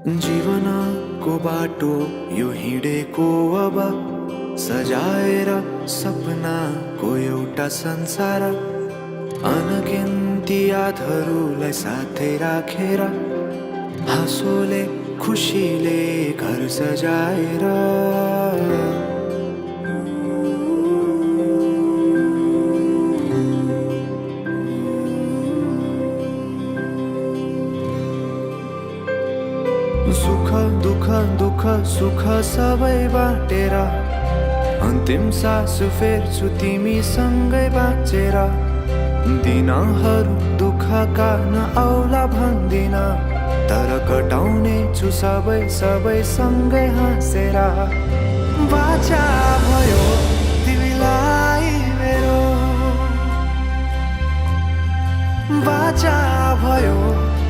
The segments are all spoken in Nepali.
जीवनको बाटो यो हिँडेको अब सजाएर सपनाको एउटा संसार अनगिन्ती यादहरूलाई साथै राखेर हाँसोले खुसीले घर सजाएर सुख दुख सुख सबै बाटेर अन्तिम सास फेर्छु तिमीसँगै बाँचेर दिनहरू दुःखका नआउला भन्दिन तर कटाउने छु सबै सँगै हाँसेर बाचा भयो तिमीलाई मेरो बाचा भयो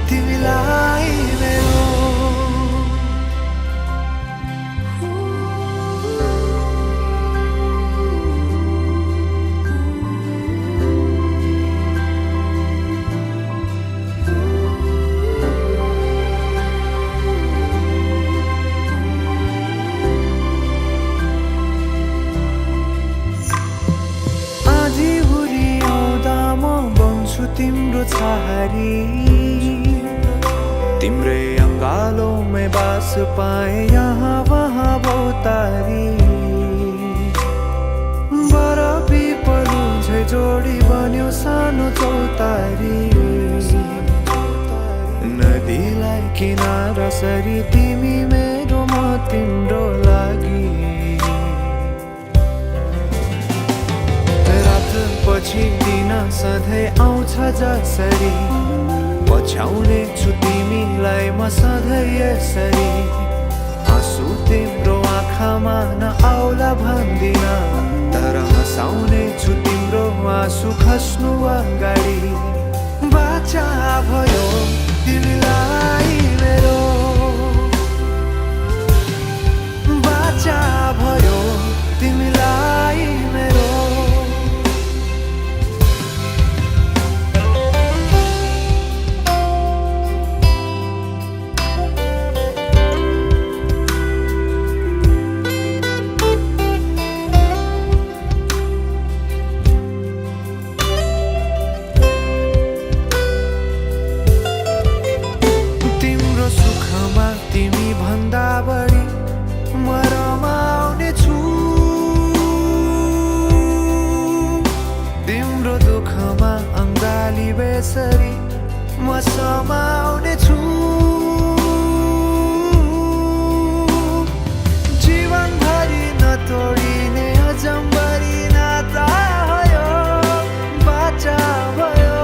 तिमीलाई मेरो तिम्रो छहारी तिम्रै अङ्गालोमै बास पाए यहाँ वहाँ बहुतारी बर पिपलु झै जोडी बन्यो सानो चौतारी नदीलाई किनारा सरी तिमी मेरो म तिम्रो लागि पछि दिन सधैँ आउँछ जसरी पछ्याउने छु तिमीलाई म सधैँ यसरी आँसु तिम्रो आँखामा नआउला भन्दिन तर हँसाउने छु तिम्रो आँसु खस्नु अगाडि बाचा भयो तिमीलाई मेरो बाचा भयो तिमीलाई मेरो तिमी भन्दा बढी म रमाउने छु तिम्रो दुःखमा अङ्गाली बेसरी म समाउने छु जीवनभरि नतोडिने अजम्बरी नाता भयो बाचा भयो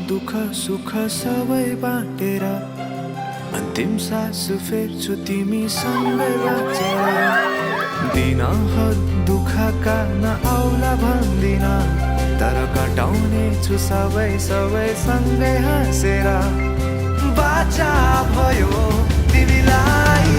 दुःख सुख सबै बाटेर अन्तिम सास फेर्छु तिमीसँगै बाँचेर दिनहरू दुःखका नआउला भन्दिन तर कटाउने छु सबै सँगै हाँसेर बाचा भयो तिमीलाई